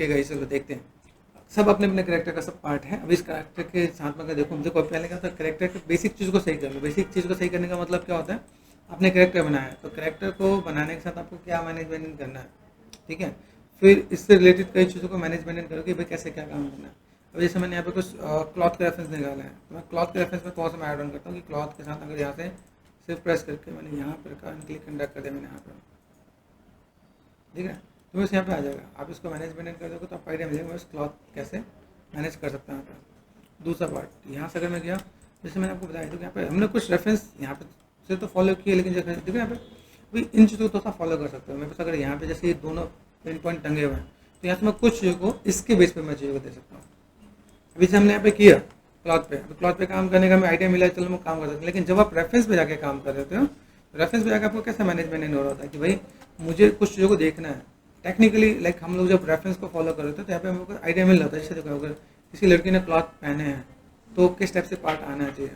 Okay guys, चलो देखते हैं। सब अपने अपने करेक्टर का सब पार्ट है। अभी इस करेक्टर के साथ में अगर देखो पहले क्या था, करेक्टर के बेसिक चीज़ को सही कर लो। बेसिक चीज़ को सही करने का मतलब क्या होता है, आपने करेक्टर बनाया है तो करेक्टर को बनाने के साथ आपको क्या मैनेजमेंट करना है, ठीक है। फिर इससे रिलेटेड कई चीज़ों को मैनेजमेंट करो कि भाई कैसे क्या काम करना है। अब जैसे मैंने यहाँ पे कुछ क्लॉथ का रेफरेंस निकाला है, तो मैं क्लॉथ के रेफरेंस में थोड़ा सा मैं ऐड ऑन करता हूँ कि क्लॉथ के साथ अगर यहाँ से सिर्फ प्रेस करके मैंने यहाँ पर क्लिक कंडक्ट कर दिया, मैंने यहाँ पर, ठीक है, तो बस यहाँ पे आ जाएगा। आप इसको मैनेजमेंट कर दोगे तो आपको आइडिया मिलेगा बस क्लॉथ कैसे मैनेज कर सकते हैं यहाँ पे। दूसरा पार्ट यहाँ से अगर मैं गया, जैसे मैंने आपको बताया, तो यहाँ पे हमने कुछ रेफरेंस यहाँ पे से तो फॉलो किए, लेकिन जैसे देखो यहाँ पे अभी इन चीज़ों को थोड़ा सा फॉलो कर सकते हो। मेरे पास अगर यहाँ पे जैसे ये दोनों पिन पॉइंट टंगे हुए हैं, तो यहाँ से मैं कुछ चीज़ों को इसके बेस पे मैं चीज़ों को दे सकता हूँ। अभी से हमने यहाँ पे किया क्लॉथ पे, तो क्लॉथ पे काम करने का मैं आइडिया मिला, चलो मैं काम कर सकता हूँ। लेकिन जब आप रेफरेंस पे जाके काम कर रहे हो, रेफरेंस पे जाकर आपको कैसे मैनेजमेंट हो रहा होता है कि भाई मुझे कुछ चीज़ों को देखना है टेक्निकली। लाइक हम लोग जब रेफरेंस को फॉलो कर रहे थे तो यहाँ पे हमको आइडिया मिल रहा था। जैसे देखो अगर किसी लड़की ने क्लॉथ पहने हैं तो किस टाइप से पार्ट आना चाहिए,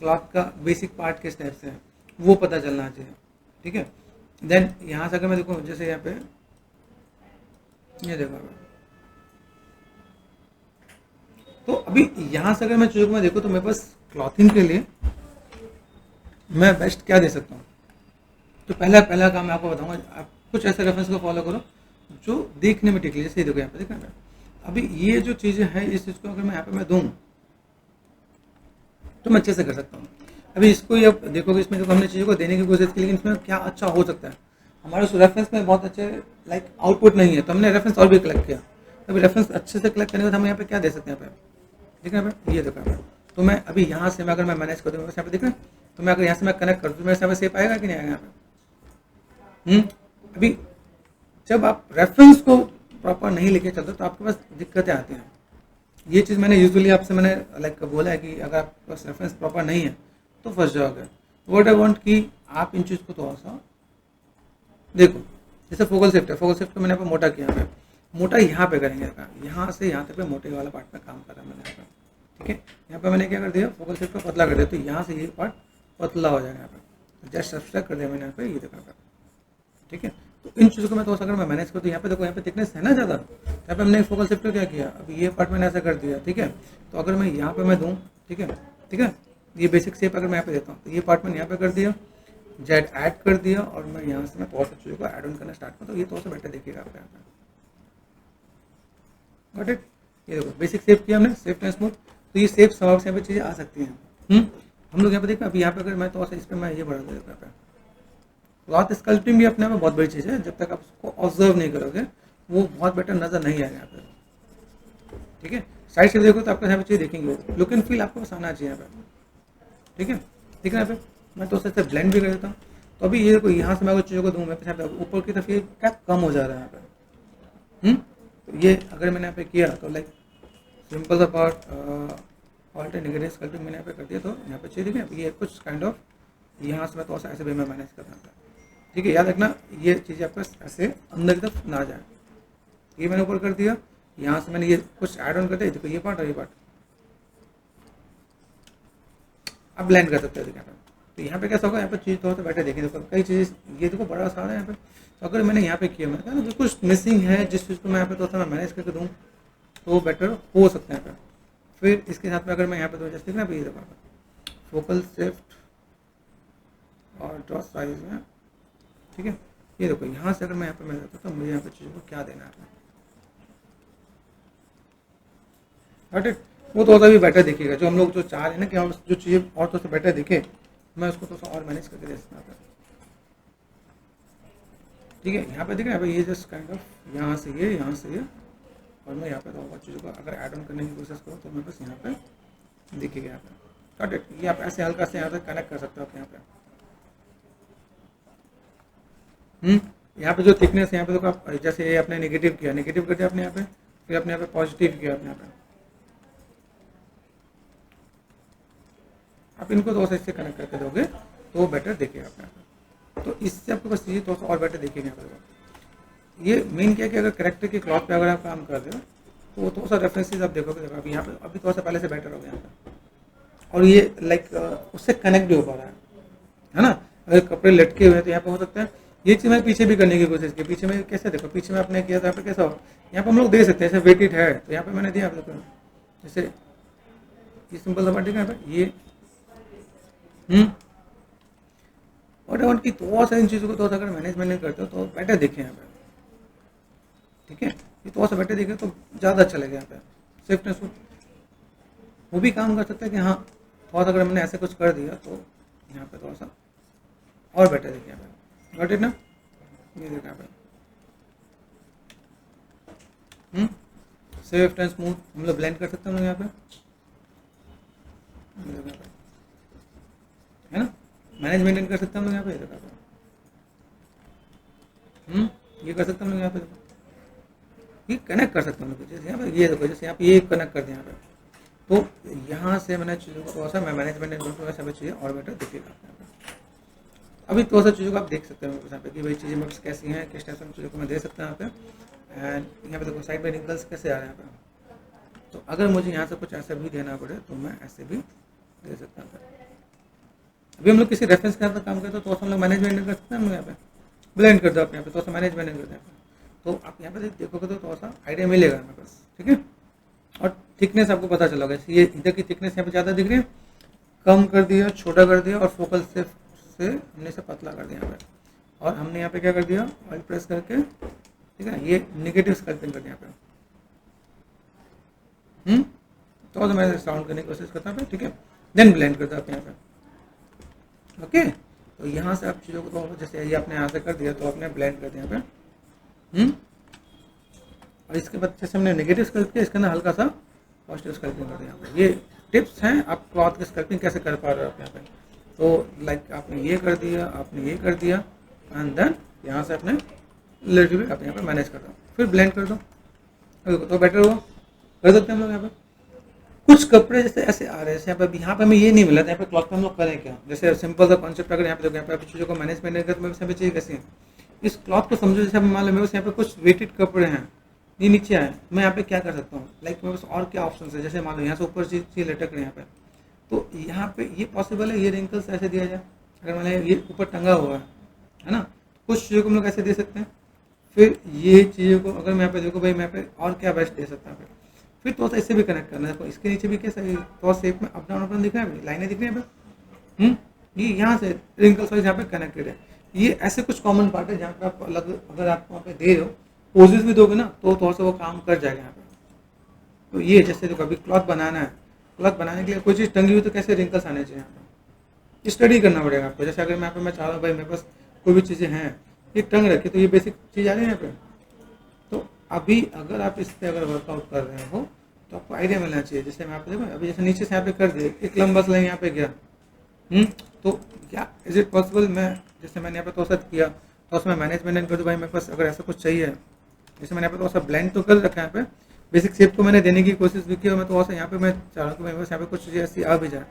क्लॉथ का बेसिक पार्ट किस टाइप से है वो पता चलना चाहिए, ठीक है। देन यहाँ से अगर मैं देखूँ, जैसे यहाँ पे ये देखो, तो अभी यहाँ से अगर मैं चीज़ों को मैं देखूँ तो मेरे पास क्लॉथिंग के लिए मैं बेस्ट क्या दे सकता हूँ। तो पहला काम मैं आपको बताऊंगा, आप कुछ ऐसे रेफरेंस को फॉलो करो जो देखने में टिक ले। जैसे देखो यहाँ पे देखा, अभी ये जो चीज़ें हैं इस चीज़ को अगर मैं यहाँ पे मैं दूँ तो मैं अच्छे से कर सकता हूँ। अभी इसको ये देखोगे, इसमें जो हमने चीज़ों को देने की कोशिश की, लेकिन इसमें क्या अच्छा हो सकता है, हमारे उस रेफरेंस में बहुत अच्छे लाइक आउटपुट नहीं है, तो हमने रेफरेंस और भी कलेक्ट किया। अभी रेफरेंस अच्छे से कलेक्ट करने के बाद हम यहाँ पे क्या दे सकते हैं, यहाँ पे ठीक है, ये देखो यहाँ पे। तो मैं अभी यहाँ से मैं अगर मैं मैनेज कर दूँ, यहाँ पे देख रहे हैं, तो मैं अगर यहाँ से मैं कनेक्ट करूँ तो मेरे यहाँ पे सेफ आएगा कि नहीं आएगा यहाँ पे। अभी जब आप रेफरेंस को प्रॉपर नहीं लेके चलते तो आपके पास दिक्कतें आती हैं। ये चीज़ मैंने यूजुअली आपसे मैंने लाइक बोला है कि अगर आपके पास रेफरेंस प्रॉपर नहीं है तो फंस जाओगे। व्हाट आई वांट कि आप इन चीज़ को थोड़ा सा देखो। जैसे फोकल शिफ्ट है, फोकल शिफ्ट को मैंने यहाँ पे मोटा किया है, मोटा यहाँ पे करेंगे, यहाँ से यहाँ तक पे मोटे वाला पार्ट में काम कर रहा है मैंने यहाँ पे, ठीक है। यहाँ पे मैंने क्या कर दिया, फोकल शिफ्ट को पतला कर दिया, तो यहाँ से ये पार्ट पतला हो जाएगा यहाँ पे। जस्ट सब्सट्रैक्ट कर दिया मैंने यहाँ पे, ये देखा, ठीक है। तो इन चीज़ों को मैं थोड़ा सा अगर मैं मैनेज करता हूँ, यहाँ पे देखो यहाँ पे थिकनेस है ना ज़्यादा, यहाँ पे हमने फोकल शिफ्ट क्या किया, अभी ये पार्ट मैंने ऐसा कर दिया, ठीक है। तो अगर मैं यहाँ पे मैं दूँ, ठीक है, ठीक है, ये बेसिक शेप अगर मैं यहाँ पे देता हूँ तो ये पार्ट मैंने यहाँ पे कर दिया, जेड ऐड कर दिया, और मैं यहाँ से मैं थोड़ा सा चीज़ों को ऐड ऑन करना स्टार्ट करता हूँ, तो ये थोड़ा सा बेटर देखिएगा आप यहाँ पे। Got it. ये देखो बेसिक शेप किया हमने, सेफ एंड स्मूथ। तो ये शेप स्वभाव से यहाँ पे चीज़ें आ सकती हैं। हम लोग यहाँ पे देखो, अभी यहाँ पे अगर मैं थोड़ा सा इस पर मैं ये बढ़ा देता हूँ यहाँ पे। क्लॉथ स्कल्पटिंग भी अपने में बहुत बड़ी चीज़ है, जब तक आप उसको ऑब्जर्व नहीं करोगे वो बहुत बेटर नजर नहीं आएगा यहाँ पे, ठीक है। साइड से देखो तो आपको यहाँ पे चीज़ देखेंगे, लुक एंड फील आपको बस आना चाहिए यहाँ पे, ठीक है। ठीक है, यहाँ पे मैं तो उससे ब्लेंड भी कर देता हूँ। तो अभी ये देखो, यहाँ से मैं कुछ चीज़ों को दूँ, मैं यहाँ पे ऊपर की तरफ ये क्या कम हो जा रहा है यहाँ पे। तो ये अगर मैंने यहाँ पे किया तो लाइक सिंपल सा पार्ट ऑल्टर नेगेटिव स्कल्पटिंग मैंने यहाँ पे कर दिया, तो यहाँ पे चाहिए, ठीक है। ये कुछ काइंड ऑफ यहाँ से मैं थोड़ा सा ऐसे भी मैं मैनेज कर रहा था, ठीक है। याद रखना ये चीज़ें आपको ऐसे अंदर की तरफ ना जाए। ये मैंने ऊपर कर दिया, यहाँ से मैंने ये कुछ ऐड ऑन कर दिया, देखो ये पार्ट और ये पार्ट अब ब्लेंड कर सकते हो यहाँ पे। तो यहाँ पे कैसा होगा, यहाँ पे चीज़ थोड़ा सा बैठे देखिए, देखो कई चीज़ ये देखो बड़ा सारा है यहाँ पे। तो अगर मैंने यहाँ पे किया, मैं कहता ना कुछ मिसिंग है, जिस चीज़ को मैं यहाँ पे थोड़ा सा मैं मैनेज करके दूँ तो बेटर हो सकता है यहाँ पे। फिर इसके साथ में अगर मैं यहाँ पे तो जैसे ना ये देखो फोकल शिफ्ट और ड्रॉ साइज में, ठीक है। ये देखो यहाँ से अगर मैं यहाँ पे मैं जाता तो मुझे यहाँ पे चीज़ों को क्या देना है, वो थोड़ा सा भी बेटर दिखेगा। जो हम लोग जो चाह रहे हैं ना कि हम जो चीज़ें और थोड़ा सा बेटर दिखे, मैं उसको थोड़ा सा और मैनेज करके दे सकता हूँ, ठीक है। यहाँ पे देखिए, यहाँ पे ये जस्ट काइंड ऑफ यहाँ से ये, यहाँ से ये, और मैं यहाँ पे तो चीज़ों को अगर ऐड ऑन करने की कोशिश करूँ तो मैं बस यहाँ पे दिखेगा यहाँ पे। Cut it. ये आप ऐसे हल्का से यहाँ से कनेक्ट कर सकते हो आप यहाँ पे। यहाँ पे जो थिकनेस है यहाँ पे, तो आप जैसे ये आपने नेगेटिव किया, नेगेटिव कर दिया आपने यहाँ पे, फिर आपने यहाँ पे पॉजिटिव किया आपने यहाँ पे, आप इनको थोड़ा सा इससे कनेक्ट करके दोगे तो वो बेटर दिखेगा आप यहाँ पे। तो इससे आपके पास चीज़ें थोड़ा सा और बेटर दिखेंगे यहाँ पे। ये मेन क्या है कि अगर करेक्टर के क्लॉथ पे अगर आप काम कर रहे हो तो वो थोड़ा सा रेफरेंसेस आप देखोगे, देखो अभी यहाँ पे अभी थोड़ा सा पहले से बेटर हो गया यहाँ पे, और ये लाइक उससे कनेक्ट भी हो पा रहा है ना। अगर कपड़े लटके हुए हैं तो यहाँ पे हो सकता है ये चीज़ मैं पीछे भी करने की कोशिश की। पीछे में कैसे देखो, पीछे में आपने किया था, यहाँ पे कैसा हो, यहाँ पे हम लोग दे सकते हैं जैसे वेटेड है, तो यहाँ पे मैंने दिया आप लोग को, जैसे ये सिंपल सा पार्ट है यहाँ पे ये और की थोड़ा सा इन चीज़ों को थोड़ा सा अगर मैनेजमेंट नहीं करते हो तो बेटर दिखे यहाँ पे, ठीक है। ये थोड़ा सा बेटर दिखे तो ज़्यादा अच्छा लगे यहाँ पे। स्विफ्टनेस वो भी काम कर सकता है कि हाँ थोड़ा सा अगर मैंने ऐसे कुछ कर दिया तो यहाँ पे थोड़ा सा और बेटर दिखे यहाँ पे। गॉट इट ना, ये देखो यहाँ पे स्विफ्ट एंड स्मूथ हम लोग ब्लेंड कर सकते हैं यहाँ पे, है ना। मैनेज मेंटेन कर सकते हैं हम लोग यहाँ पे, देखो ये कर सकते हैं हम लोग यहाँ पे, ये कनेक्ट कर सकते हैं हम लोग। जैसे यहाँ पे ये देखो, जैसे यहाँ पे ये कनेक्ट कर दिया यहाँ पे, तो यहाँ से मैंने चीज़ों को थोड़ा सा मैं मैनेजमेंट वैसा चीज़ें और बेटर दिखेगा यहाँ पे। अभी थोड़ा सा चीज़ों को आप देख सकते हैं यहाँ पे कि भाई चीज़ें मेरे कैसी हैं, किस टाइप से चीज़ों को मैं दे सकता हूँ यहाँ पे। एंड यहाँ पे देखो साइड में रिंकल्स कैसे आ रहे हैं यहाँ पे, तो अगर मुझे यहाँ से कुछ ऐसा भी देना पड़े तो मैं ऐसे भी दे सकता हूँ। अभी हम लोग किसी रेफरेंस के साथ काम करते हैं तो हम लोग मैनेजमेंट कर सकते हैं। हम लोग यहाँ पे ब्लेंड कर दो आप यहाँ पे, थोड़ा सा मैनेजमेंट करते हैं तो आप यहाँ पे देखोगे तो थोड़ा सा आइडिया मिलेगा हमें बस, ठीक है। और थिकनेस आपको पता चला होगा, ये इधर की थिकनेस यहाँ पे ज़्यादा दिख रही है, कम कर दिया, छोटा कर दिया, और फोकल से हमने से पतला कर दिया यहाँ पे। और हमने यहाँ पे क्या कर दिया, ऑयल प्रेस करके, ठीक है, ये नेगेटिव स्कल्पिंग कर दिया यहाँ पे। तो मैं साउंड करने की कोशिश करता हूँ, ठीक है। देन ब्लेंड करता हूँ यहाँ पे, ओके। तो यहाँ से आप चीज़ों को तो जैसे ये आपने यहाँ से कर दिया तो आपने ब्लेंड कर दिया यहाँ पे, और इसके बाद जैसे हमने नेगेटिव स्कल्प किया, इसके अंदर हल्का सा पॉजिटिव स्कल्पिंग कर दिया यहाँ पे। ये टिप्स हैं आप क्लॉथ की स्कल्पिंग कैसे कर पा रहे हो आप यहाँ पे। तो लाइक आपने ये कर दिया, आपने ये कर दिया, एंड देन यहाँ से अपने लिटिल बिट आप यहाँ पे मैनेज कर दो, फिर ब्लेंड कर दो, तो बेटर हुआ। कर सकते हैं हम लोग यहाँ पे। कुछ कपड़े जैसे ऐसे आ रहे हैं, यहाँ पे हमें ये नहीं मिला था, यहाँ पे क्लॉथ पे हम लोग करें क्या, जैसे सिंपल सा कॉन्सेप्ट अगर यहाँ पे देखो, यहाँ पे चीज़ों को मैनेजमेंट नहीं करते तो यहाँ पे चीज़ें कैसी हैं, इस क्लॉथ को समझो। जैसे मान लो मेरे पास यहाँ पे कुछ वेटेड कपड़े हैं, ये नीचे आए, मैं यहाँ पे क्या कर सकता हूँ, लाइक मेरे पास और क्या ऑप्शन है। जैसे मान लो यहाँ से ऊपर चीज़ लटक रही है यहाँ पे, तो यहाँ पे ये पॉसिबल है, ये रिंकल्स ऐसे दिया जाए। अगर मान ये ऊपर टंगा हुआ है ना, कुछ चीज़ों को हम लोग ऐसे दे सकते हैं। फिर ये चीज़ों को अगर मैं यहाँ पे देखो भाई, मैं पे और क्या बेस्ट दे सकता हूँ, फिर थोड़ा सा इससे भी कनेक्ट करना है। इसके नीचे भी कैसा थोड़ा शेप में अप डाउन दिख रहा है, लाइनें दिख रही है यहाँ पे, ये यहाँ से रिंकल्स वाइज यहाँ पे कनेक्टेड है। ये ऐसे कुछ कॉमन पार्ट है जहाँ पे आप अलग, अगर आप वहाँ पे दे रहे हो, पोजेस भी दोगे ना, तो थोड़ा सा वो काम कर जाएगा यहाँ पे। तो ये जैसे जो कभी क्लॉथ बनाना है, क्लॉथ बनाने के लिए कोई चीज़ टंगी हुई तो कैसे रिंकल्स आने चाहिए यहाँ पे, स्टडी करना पड़ेगा आपको। जैसे अगर मैं यहाँ पे मैं चाह रहा हूँ भाई मेरे पास कोई भी चीज़ें हैं, ये टंग रखी, तो ये बेसिक चीज़ आ रही है यहाँ पे। तो अभी अगर आप इस पर अगर वर्कआउट कर रहे हो तो आपको आइडिया मिलना चाहिए। जैसे मैं आपको देखो, अभी जैसे नीचे से यहाँ पे कर दिया, एक लंबा सा लाइन यहाँ पे गया, तो क्या इज इट पॉसिबल, मैं जैसे मैंने यहाँ पे थोड़ा सा किया तो उसमें मैनेजमेंट कर दूँ भाई मेरे पास अगर ऐसा कुछ चाहिए, जैसे मैंने यहाँ पे थोड़ा सा ब्लेंड तो कर रखा है, यहाँ पे बेसिक शेप को मैंने देने की कोशिश भी की, और मैं थोड़ा सा यहाँ पे मैं चाह रहा हूँ कि मेरे पास यहाँ पे कुछ चीज़ें ऐसी आ भी जाए,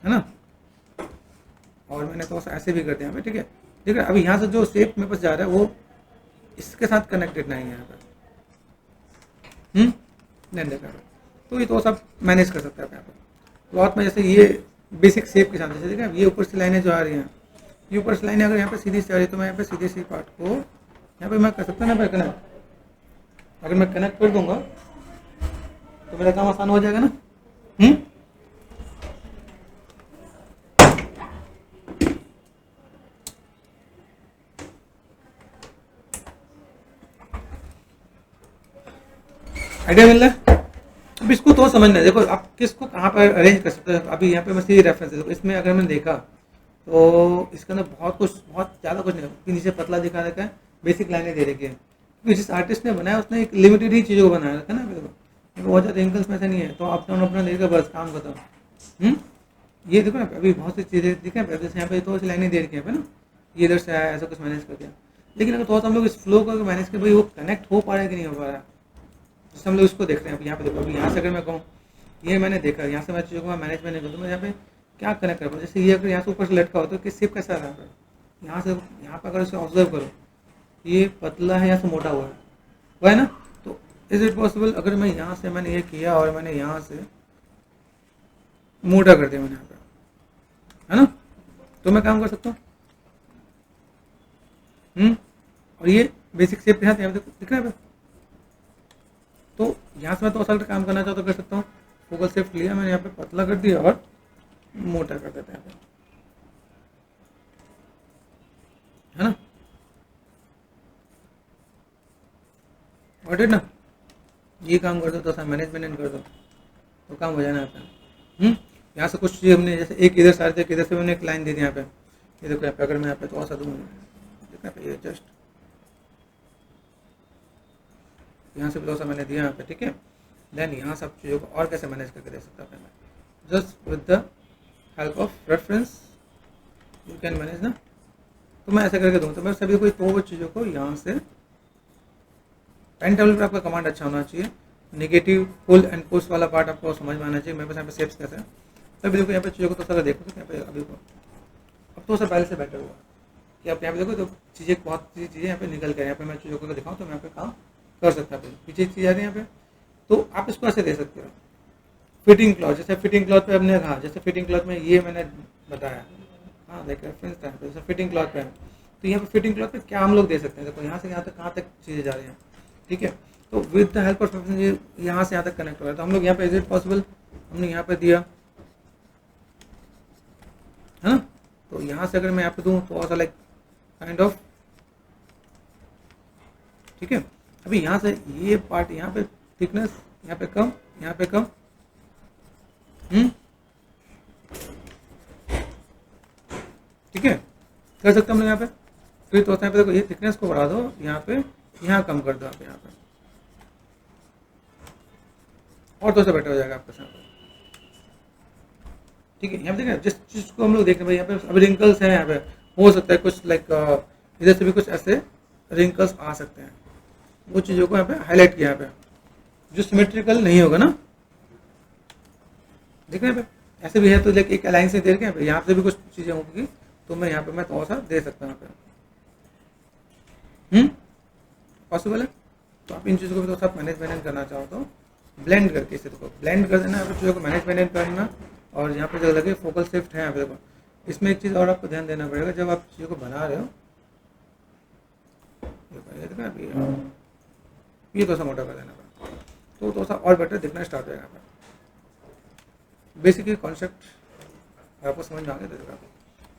है ना। और मैंने थोड़ा सा ऐसे भी कर दिया यहाँ पे, ठीक है। ठीक है, अभी यहाँ से जो शेप मेरे पास जा रहा है वो इसके साथ कनेक्टेड नहीं है यहाँ पे, नहीं देखा। तो ये तो सब मैनेज कर सकते हैं आप यहाँ पे क्लॉथ में। जैसे ये बेसिक शेप के साथ, जैसे देखा ये ऊपर से लाइनें जो आ रही हैं, ये ऊपर से लाइनें अगर यहाँ पे सीधी से आ रही है तो मैं यहाँ पे सीधी सी पार्ट को यहाँ पे मैं कर सकता हूँ ना कनेक्ट। अगर मैं कनेक्ट कर दूंगा तो मेरा काम आसान हो जाएगा ना। आइडिया मिल रहा है। अब इसको तो समझना है, देखो आप किसको कहाँ पर अरेंज कर सकते हो। अभी यहाँ पे मैं सीधी रेफरेंस है, इसमें अगर मैंने देखा तो इसके अंदर बहुत ज़्यादा कुछ नहीं, नीचे पतला दिखा रखा है, बेसिक लाइनें दे रखी है, क्योंकि जिस आर्टिस्ट ने बनाया उसने एक लिमिटेड ही चीज़ों को बनाया रखा है ना। देखो बहुत ज़्यादा एंगल्स में से नहीं है, तो आप डाउन अपना देगा बस काम खत्म। ये देखो ना, अभी बहुत सी चीज़ें दिखे, जैसे यहाँ पे थोड़ी सी लाइनें दे रखी है ना, ये इधर से आया, ऐसा कुछ मैनेज कर दिया। लेकिन अगर थोड़ा सा हम लोग इस फ्लो को मैनेज कर, भाई वो कनेक्ट हो पा रहा है कि नहीं हो पा रहा है, जैसे हम लोग इसको देख रहे हैं। अभी यहाँ पे देखो, अभी यहाँ से अगर मैं कहूँ ये मैंने देखा, यहाँ से मैं चीज़ों को मैनेजमेंट नहीं करूँ, मैं यहाँ पे क्या कनेक्ट कर पाऊँ। जैसे ये अगर यहाँ से ऊपर से लटका हो तो किस शेप कैसा आ रहा है, यहाँ से यहाँ पर अगर इसे ऑब्जर्व करो, ये पतला है, यहाँ से मोटा हुआ है, वो है ना। तो इज इट पॉसिबल अगर मैं यहाँ से मैंने ये किया और मैंने यहाँ से मोटा कर दिया मैंने यहाँ पे, है ना, तो मैं काम कर सकता हूँ। और ये बेसिक शेप यहाँ देखो दिख रहा है। तो यहाँ से मैं तो असल काम करना चाहता तो कर सकता हूँ। फोकल शिफ्ट लिया मैंने, यहाँ पे पतला कर दिया और मोटा कर देते हैं, है ना। और ना ये काम कर दो तो मैनेजमेंट कर दो तो काम हो जाना आपका। यहाँ से कुछ चीज़ हमने जैसे एक इधर सारे थे, इधर से मैंने एक लाइन दे दी यहाँ पे। ये देखो यहाँ पे अगर मैं यहाँ पे थोड़ा सा दूँ, देखना पे ये जस्ट यहाँ से भी थोड़ा सा मैंने दिया यहाँ पे, ठीक है। देन यहाँ सब चीज़ों को और कैसे मैनेज करके दे सकता हूँ मैं, just with the help of reference you can manage ना। तो मैं ऐसा करके दूँ तो मैं सभी कोई दो चीज़ों को यहाँ से पेन टेबल पर आपका कमांड अच्छा होना चाहिए। नेगेटिव पुल एंड पुश वाला पार्ट आपको समझ में आना चाहिए। मेरे पास यहाँ पे सेप्स कैसे हैं, तभी देखो यहाँ पे चीज़ों को तो सारा देखो, तो यहाँ पे अभी को अब तो सर पहले से बेटर हुआ कि आप यहाँ पे देखो तो चीज़ें बहुत सी चीज़ें यहाँ पे निकल कर यहाँ पे मैं चीज़ों को दिखाऊँ तो मैं यहाँ पे काम कर सकता हूँ। पीछे चीज़ आ रही है यहाँ पे, तो आप इसको ऐसे दे सकते हो। फिटिंग क्लॉथ, जैसे फिटिंग क्लॉथ पे हमने कहा, जैसे फिटिंग क्लॉथ में ये मैंने बताया, हाँ देख रेफरेंस था जैसे फिटिंग क्लॉथ पे, तो यहाँ पे फिटिंग क्लॉथ पे क्या हम लोग दे सकते हैं। देखो यहाँ से यहाँ तक कहाँ तक चीज़ें जा रही हैं, ठीक है। तो विद द हेल्प ऑफ ये यहाँ से यहाँ तक कनेक्ट हो रहा है, तो हम लोग यहाँ पे इज इट पॉसिबल हमने यहाँ पे दिया, है ना। तो यहाँ से अगर मैं यहाँ पे दूँ तो ऐसा लाइक काइंड ऑफ, ठीक है। अभी यहाँ से ये पार्ट यहाँ पे थिकनेस यहाँ पे कम, यहाँ पे कम, ठीक है, कर सकते हम लोग यहाँ पे। फिर तो यहाँ पे देखो ये थिकनेस को बढ़ा दो, यहाँ पे यहाँ कम कर दो आप यहाँ पे, और तो से बेटर हो जाएगा आपके साथ, ठीक है। यहाँ पे देखिए जिस चीज़ को हम लोग देख रहे हैं भाई, यहाँ पे अभी रिंकल्स हैं, यहाँ पे हो सकता है कुछ लाइक इधर से भी कुछ ऐसे रिंकल्स आ सकते हैं, वो चीज़ों को यहाँ पे हाईलाइट किया, यहाँ पे जो सिमेट्रिकल नहीं होगा ना, देख रहे हैं पे ऐसे भी है, तो लाइक एक अलाइन से दे रखे यहाँ से भी कुछ चीज़ें होंगी, तो मैं यहाँ पे मैं थोड़ा सा दे सकता हूँ यहाँ पे, पॉसिबल है। तो आप इन चीज़ों को भी थोड़ा सा मैनेज करना चाहो तो ब्लेंड करके इसे देखो, ब्लेंड कर देना है चीज़ों को मैनेज करना। और यहाँ पे जो लगे फोकल शिफ्ट है यहाँ पे देखो, इसमें एक चीज़ और आपको ध्यान देना पड़ेगा जब आप चीज़ों को बना रहे हो, ये थोड़ा सा मोटा कर देना पड़ेगा, तो थोड़ा सा और बेटर दिखना स्टार्ट हो जाएगा। बेसिकली कॉन्सेप्ट आपको समझ में आ गया देखा।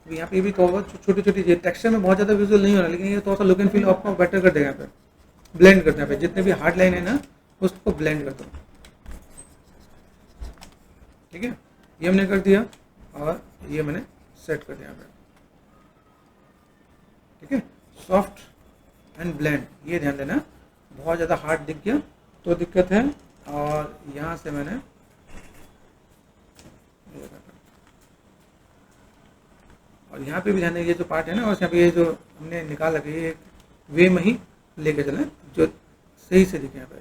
तो यहाँ पे भी थोड़ा छोटी छोटी चीज़, टेक्सचर में बहुत ज़्यादा विजुअल नहीं हो रहा, लेकिन ये थोड़ा सा लुक एंड फील आपको बेटर कर देगा। यहाँ पे ब्लेंड करते हैं, पे जितने भी हार्ड लाइन है ना उसको ब्लेंड कर दो, ठीक है। ये हमने कर दिया और ये मैंने सेट कर दिया यहाँ पे, ठीक है। सॉफ्ट एंड ब्लेंड, ये ध्यान देना, बहुत ज़्यादा हार्ड दिख गया तो दिक्कत है। और यहाँ से मैंने और यहाँ पे भी ध्यान दें, ये जो पार्ट है ना, और यहाँ पे ये जो हमने निकाल रखे ये वे में ही लेके चलें जो सही से दिखे यहाँ पे।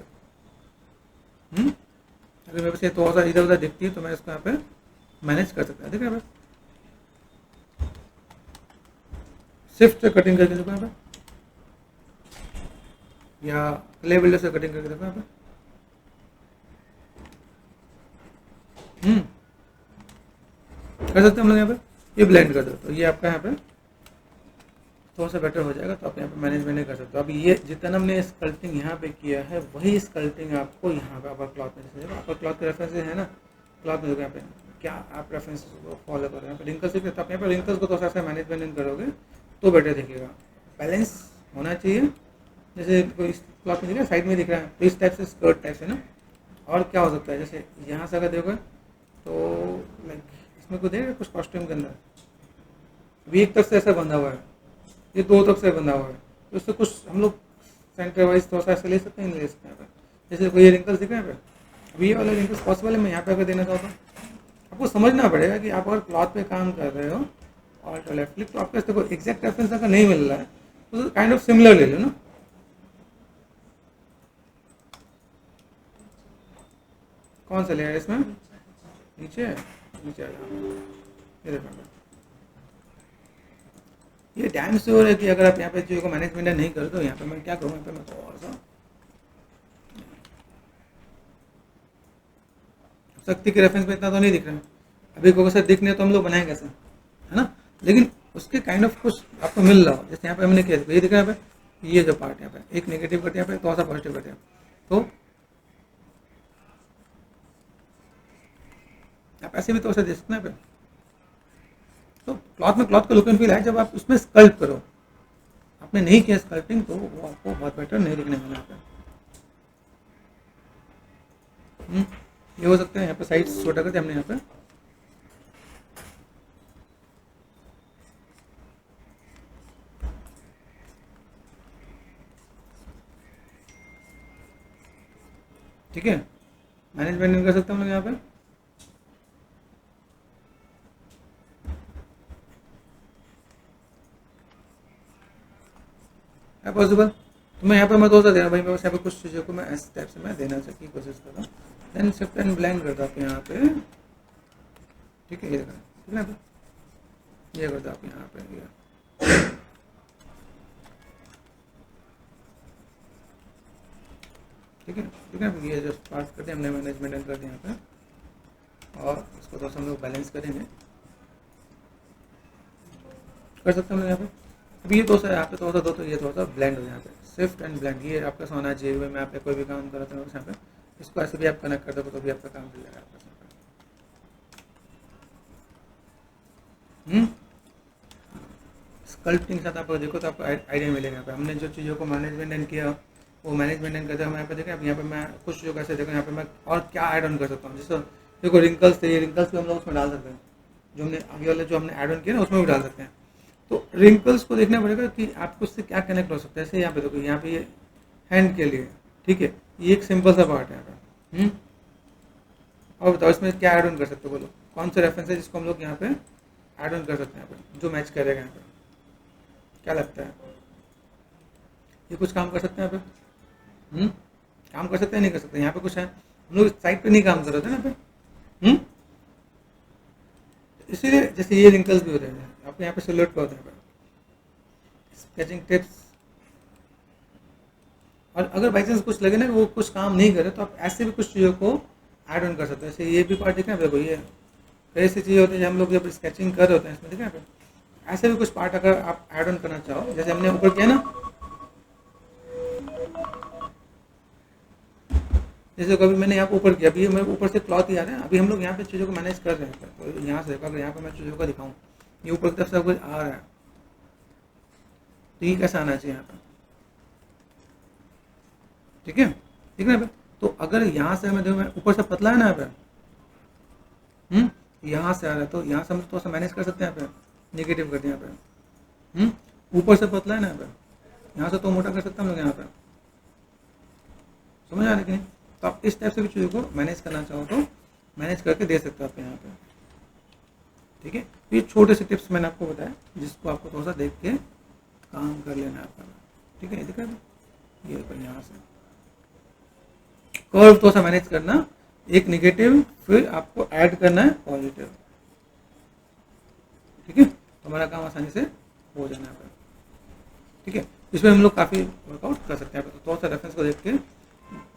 अगर मेरे पास ये थोड़ा सा इधर उधर दिखती है तो मैं इसको यहाँ पे मैनेज कर सकता हूँ, देखिए यहाँ पे शिफ्ट से कटिंग करके देखो यहाँ पे, या क्ले बिल्डर से कटिंग करके देखो यहाँ पे, कर सकते हैं हम लोग यहाँ पे। ये ब्लेंड कर दो तो ये आपका यहाँ पे थोड़ा सा बेटर हो जाएगा, तो आप यहाँ पे मैनेजमेंट कर सकते हो। अभी ये जितना हमने स्कल्पटिंग यहाँ पे किया है वही स्कल्पटिंग आपको यहाँ पे अपर क्लॉथ में, जैसे अपर क्लॉथ के रेफरेंस है ना, क्लॉथ में यहाँ पे क्या आप रेफरेंस को फॉलो करो, यहाँ पे रिंकल्स भी, आप यहाँ पे रिंकल्स को थोड़ा सा मैनेजमेंट करोगे तो बेटर दिखेगा। बैलेंस होना चाहिए, जैसे कोई क्लॉथ में दिख रहा है साइड में दिख रहा है तो इस टाइप से स्कर्ट टाइप से ना। और क्या हो सकता है, जैसे यहाँ से अगर देखोगे तो लाइक इसमें को देख कुछ कॉस्ट्यूम के अंदर अभी एक तरफ से ऐसा बंधा हुआ है, ये दो तरफ से बंधा हुआ है, तो इससे कुछ हम लोग सेंटर वाइज थोड़ा सा ऐसे ले सकते हैं, नहीं ले सकते हैं। जैसे कोई ये रिंकल्स दिख रहे हैं यहाँ पे, अभी ये वाला रिंकल्स पॉसिबल है, मैं यहाँ पे अगर देना चाहता हूँ, आपको समझना पड़ेगा कि आप अगर क्लॉथ पे काम कर रहे हो और लेफ्ट क्लिक, तो आपको देखो एग्जैक्ट रेफरेंस अगर नहीं मिल रहा है तो काइंड ऑफ सिमिलर ले लो ना। कौन सा लेयर है इसमें, नीचे नीचे ये देखो, ये डैम श्योर है कि अगर आप यहाँ पे चीज़ों को मैनेजमेंट नहीं कर तो यहाँ पे मैं क्या करूँ, यहाँ पे मैं थोड़ा सा शक्ति के रेफरेंस में इतना तो नहीं दिख रहा है, अभी को सर दिखने तो हम लोग बनाए कैसे, है ना। लेकिन उसके काइंड ऑफ कुछ आपको मिल रहा हो। जैसे यहाँ पे हमने किया ये देखा यहाँ पे, ये जो पार्ट यहाँ पे एक नेगेटिव करते हैं, यहाँ पे थोड़ा सा पॉजिटिव करते हैं, तो आप ऐसे भी तो ऐसे दे सकते हैं यहाँ पे। तो क्लॉथ में क्लॉथ का लुक एंड फील है जब आप उसमें स्कल्प करो। आपने नहीं किया स्कल्पिंग तो वो आपको बहुत बेटर नहीं दिखने वाला यहाँ पे। ये हो सकता है यहाँ पे साइज छोटा करते हमने यहाँ पे, ठीक है। मैनेजमेंट कर सकते हैं हम लोग यहाँ पे, है पॉसिबल। तो मैं यहाँ पे मैं थोड़ा सा देना भाई, मैं बस यहाँ पे कुछ चीज़ों को मैं इस टाइप से मैं देना की कोशिश कर रहा हूँ। देन शिफ्ट एंड ब्लेंड करता हूँ यहाँ पे, ठीक है। ये देखा ठीक है, ये करता आप यहाँ पे, ये ठीक है ठीक है। ये जो पार्ट करते हैं हमने मैनेजमेंट कर दिया यहाँ पे, और इसको थोड़ा सा हम लोग बैलेंस करेंगे, कर सकते हैं हम लोग यहाँ पे। अब ये थोड़ा सा यहाँ पे थोड़ा सा दो, तो ये थोड़ा सा ब्लेंड हो जाए यहाँ पे, शिफ्ट एंड ब्लेंड ये आपका सोना चाहिए। मैं यहाँ पे कोई भी काम करता हूँ यहाँ पे, इसको ऐसे भी आप कनेक्ट कर दो तो भी आपका काम चल जाएगा आपका। स्कल्पटिंग के साथ आप देखो तो आपको आइडिया मिलेगा। यहाँ पे हमने जो चीज़ों को मैनेजमेंट किया वो मैनेजमेंट करते हम यहाँ पे देखें। अब यहाँ पे मैं कुछ चीज़ों को ऐसे देखो, यहाँ पे मैं और क्या ऐड ऑन कर सकता हूँ। जैसे देखो रिंकल्स थे, ये रिंकल्स भी हम लोग उसमें डाल सकते हैं, जो हमने आगे वाले जो हमने ऐड ऑन किया ना उसमें भी डाल सकते हैं। तो रिंकल्स को देखना पड़ेगा कि आपको उससे क्या कनेक्ट हो सकता है। जैसे यहाँ पे देखो, यहाँ पे ये हैंड के लिए, ठीक है, ये एक सिंपल सा पार्ट है यहाँ पे। और बताओ इसमें क्या ऐड ऑन कर सकते हो, बोलो कौन सा रेफरेंस है जिसको हम लोग यहाँ पे ऐड ऑन कर सकते हैं, यहाँ पे जो मैच करेगा। यहाँ पे क्या लगता है, ये कुछ काम कर सकते हैं यहाँ पे? काम कर सकते हैं नहीं कर सकते? यहाँ पे कुछ है, हम लोग साइड पे नहीं काम कर रहे थे ना यहाँ पे। इसीलिए जैसे ये रिंकल्स भी होते हैं आपके यहाँ पे, सिलुएट का होता है स्केचिंग टिप्स। और अगर बाई चांस कुछ लगे ना वो कुछ काम नहीं करे तो आप ऐसे भी कुछ चीज़ों को ऐड ऑन कर सकते हैं। जैसे ये भी पार्ट देखना देखो, ये कई ऐसी चीज़ें होती हैं हम लोग जब स्केचिंग कर रहे होते हैं इसमें, देखना पे ऐसे भी कुछ पार्ट अगर आप ऐड ऑन करना चाहो, जैसे हमने ऊपर किया ना, जैसे कभी मैंने यहाँ पे ऊपर किया, अभी मैं ऊपर से क्लॉथ ही आ रहा है, अभी हम लोग यहाँ पे चीज़ों को मैनेज कर रहे हैं। तो यहाँ से अगर यहाँ पे मैं चीज़ों को दिखाऊँ, ये ऊपर की तरफ से कुछ आ रहा है, तो ये कैसा आना चाहिए यहाँ पे, ठीक है ठीक है। तो अगर यहाँ से मैं देखो, मैं ऊपर से पतला है ना यहाँ पे, यहाँ से आ रहा है, तो यहाँ से हम थोड़ा सा मैनेज कर सकते हैं। यहाँ पे नेगेटिव कर दिया, यहाँ पे ऊपर से पतला है ना यहाँ पे, यहाँ से तो मोटा कर सकते हैं हम लोग यहाँ पे, समझ आ रहा है कि नहीं। तो आप इस टाइप से भी चीज़ों को मैनेज करना चाहो तो मैनेज करके दे सकते हो आप यहाँ पे, ठीक है। तो ये छोटे से टिप्स मैंने आपको बताया जिसको आपको थोड़ा सा देख के काम कर लेना है आपका, ठीक है। देखा ये यहाँ से कर्व थोड़ा सा मैनेज करना, एक नेगेटिव फिर आपको ऐड करना है पॉजिटिव, ठीक है। तो हमारा काम आसानी से हो जाना है, ठीक है। इसमें हम लोग काफ़ी वर्कआउट कर सकते हैं। तो थोड़ा सा रेफरेंस को देख के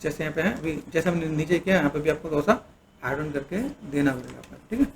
जैसे यहाँ पे है अभी, जैसे हमने नीचे किया यहाँ पे भी आपको थोड़ा सा ऐड ऑन करके देना पड़ेगा, ठीक है।